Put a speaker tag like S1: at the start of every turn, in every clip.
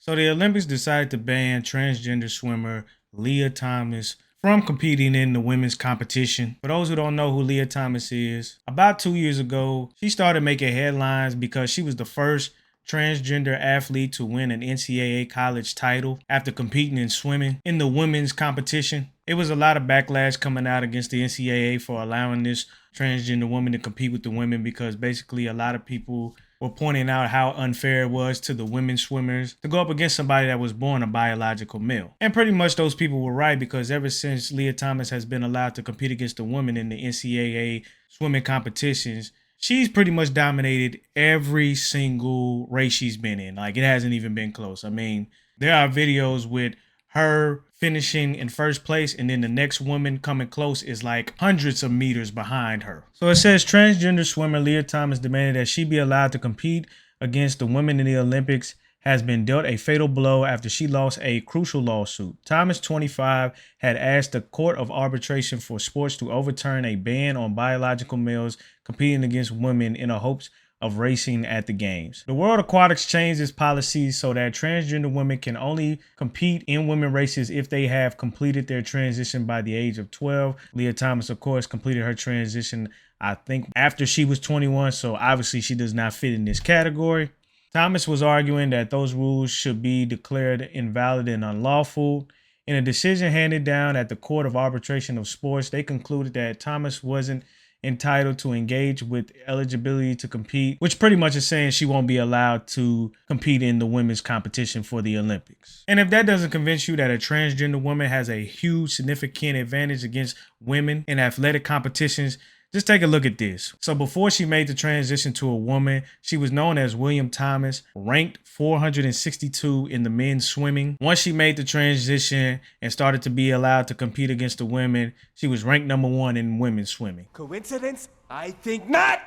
S1: So the Olympics decided to ban transgender swimmer Lia Thomas from competing in the women's competition. For those who don't know who Lia Thomas is, about 2 years ago, she started making headlines because she was the first transgender athlete to win an NCAA college title after competing in swimming in the women's competition. It was a lot of backlash coming out against the NCAA for allowing this transgender woman to compete with the women, because basically a lot of people were pointing out how unfair it was to the women swimmers to go up against somebody that was born a biological male. And pretty much those people were right, because ever since Lia Thomas has been allowed to compete against the women in the NCAA swimming competitions, she's pretty much dominated every single race she's been in. Like, it hasn't even been close. I mean, there are videos with her finishing in first place, and then the next woman coming close is like hundreds of meters behind her. So it says transgender swimmer Lia Thomas demanded that she be allowed to compete against the women in the Olympics has been dealt a fatal blow after she lost a crucial lawsuit. Thomas, 25, had asked the Court of Arbitration for Sports to overturn a ban on biological males competing against women in the hopes of racing at the games. The World Aquatics changed its policies so that transgender women can only compete in women races if they have completed their transition by the age of 12. Lia Thomas, of course, completed her transition, I think, after she was 21, so obviously she does not fit in this category. Thomas was arguing that those rules should be declared invalid and unlawful. In a decision handed down at the Court of Arbitration of Sports, they concluded that Thomas wasn't entitled to engage with eligibility to compete, which pretty much is saying she won't be allowed to compete in the women's competition for the Olympics. And if that doesn't convince you that a transgender woman has a huge significant advantage against women in athletic competitions, just take a look at this. So before she made the transition to a woman, she was known as William Thomas, ranked 462 in the men's swimming. Once she made the transition and started to be allowed to compete against the women, she was ranked #1 in women's swimming.
S2: Coincidence? I think not!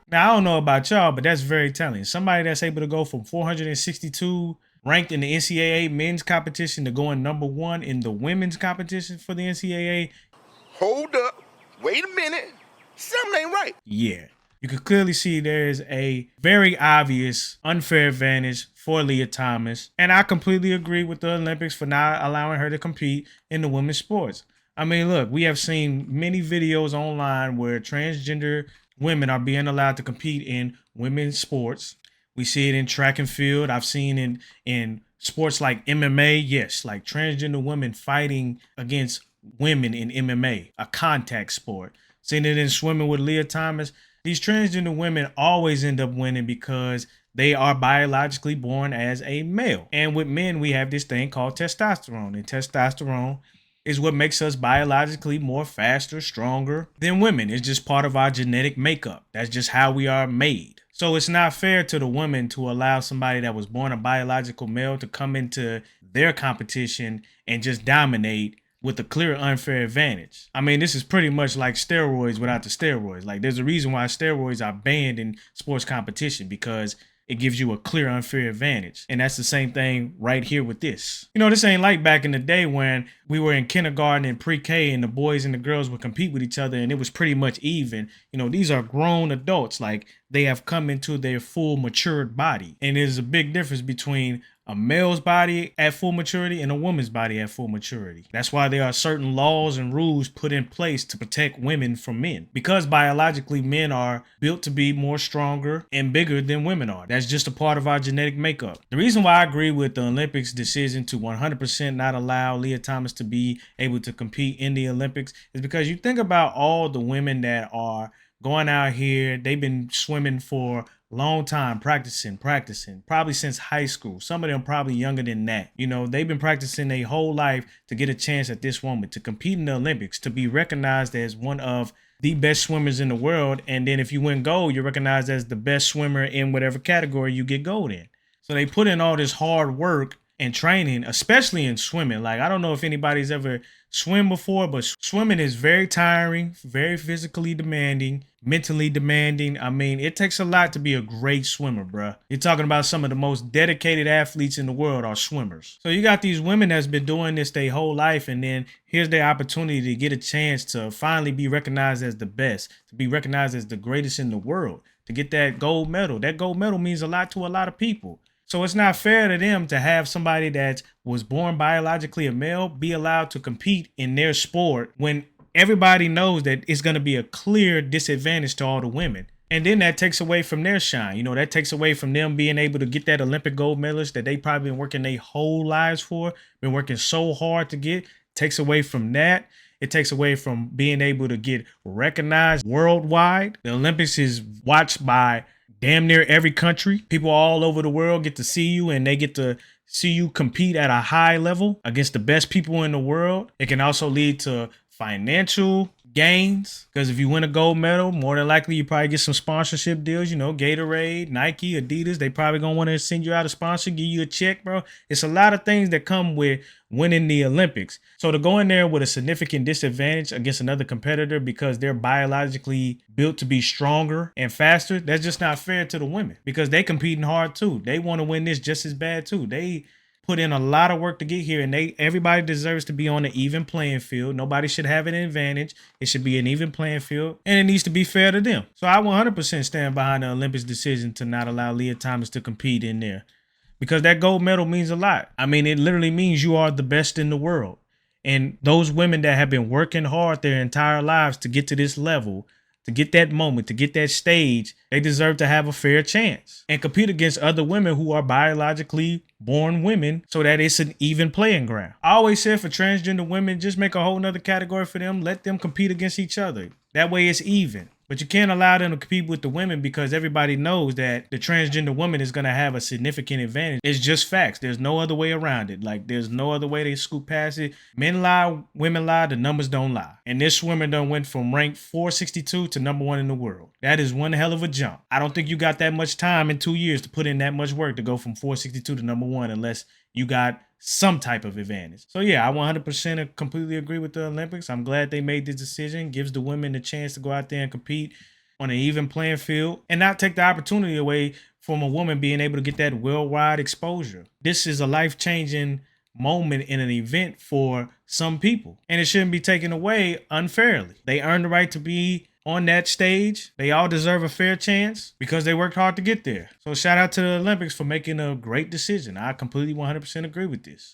S1: Now, I don't know about y'all, but that's very telling. Somebody that's able to go from 462 ranked in the NCAA men's competition to going #1 in the women's competition for the NCAA.
S3: Hold up. Wait a minute. Something ain't right.
S1: Yeah. You can clearly see there is a very obvious unfair advantage for Lia Thomas. And I completely agree with the Olympics for not allowing her to compete in the women's sports. I mean, look, we have seen many videos online where transgender women are being allowed to compete in women's sports. We see it in track and field. I've seen in sports like MMA. Yes, like transgender women fighting against women in MMA, a contact sport. Seen it in swimming with Lia Thomas. These transgender women always end up winning because they are biologically born as a male. And with men, we have this thing called testosterone. And testosterone is what makes us biologically more faster, stronger than women. It's just part of our genetic makeup. That's just how we are made. So it's not fair to the women to allow somebody that was born a biological male to come into their competition and just dominate with a clear unfair advantage. I mean, this is pretty much like steroids without the steroids. Like, there's a reason why steroids are banned in sports competition, because it gives you a clear unfair advantage. And that's the same thing right here with this. You know, this ain't like back in the day when we were in kindergarten and pre-K and the boys and the girls would compete with each other and it was pretty much even. You know, these are grown adults. Like, they have come into their full matured body. And there's a big difference between a male's body at full maturity and a woman's body at full maturity. That's why there are certain laws and rules put in place to protect women from men, because biologically men are built to be more stronger and bigger than women are. That's just a part of our genetic makeup. The reason why I agree with the Olympics decision to 100% not allow Lia Thomas to be able to compete in the Olympics is because you think about all the women that are going out here. They've been swimming for long time, practicing, probably since high school. Some of them probably younger than that. You know, they've been practicing their whole life to get a chance at this moment, to compete in the Olympics, to be recognized as one of the best swimmers in the world. And then if you win gold, you're recognized as the best swimmer in whatever category you get gold in. So they put in all this hard work and training, especially in swimming. Like, I don't know if anybody's ever swim before, but swimming is very tiring, very physically demanding, mentally demanding. I mean, it takes a lot to be a great swimmer, bruh. You're talking about some of the most dedicated athletes in the world are swimmers. So you got these women that's been doing this their whole life, and then here's their opportunity to get a chance to finally be recognized as the best, to be recognized as the greatest in the world, to get that gold medal. That gold medal means a lot to a lot of people. So it's not fair to them to have somebody that was born biologically a male be allowed to compete in their sport when everybody knows that it's going to be a clear disadvantage to all the women. And then that takes away from their shine. You know, that takes away from them being able to get that Olympic gold medalist that they probably been working their whole lives for, been working so hard to get. Takes away from that. It takes away from being able to get recognized worldwide. The Olympics is watched by damn near every country. People all over the world get to see you, and they get to see you compete at a high level against the best people in the world. It can also lead to financial gains, because if you win a gold medal, more than likely you probably get some sponsorship deals. You know, Gatorade, Nike, Adidas, they probably gonna want to send you out a sponsor, give you a check, bro. It's a lot of things that come with winning the Olympics. So to go in there with a significant disadvantage against another competitor because they're biologically built to be stronger and faster, that's just not fair to the women, because they competing hard too. They want to win this just as bad too. They put in a lot of work to get here, and everybody deserves to be on an even playing field. Nobody should have an advantage. It should be an even playing field, and it needs to be fair to them. So I 100% stand behind the Olympics decision to not allow Lia Thomas to compete in there, because that gold medal means a lot. I mean, it literally means you are the best in the world. And those women that have been working hard their entire lives to get to this level, to get that moment, to get that stage, they deserve to have a fair chance and compete against other women who are biologically born women so that it's an even playing ground. I always said for transgender women, just make a whole nother category for them. Let them compete against each other. That way it's even. But you can't allow them to compete with the women, because everybody knows that the transgender woman is going to have a significant advantage. It's just facts. There's no other way around it. Like, there's no other way to scoop past it. Men lie, women lie, the numbers don't lie. And this swimmer done went from rank 462 to number 1 in the world. That is one hell of a jump. I don't think you got that much time in 2 years to put in that much work to go from 462 to number 1 unless you got some type of advantage. So yeah, I 100% completely agree with the Olympics. I'm glad they made this decision. Gives the women the chance to go out there and compete on an even playing field and not take the opportunity away from a woman being able to get that worldwide exposure. This is a life-changing moment in an event for some people, and it shouldn't be taken away unfairly. They earned the right to be on that stage. They all deserve a fair chance because they worked hard to get there. So shout out to the Olympics for making a great decision. I completely 100% agree with this.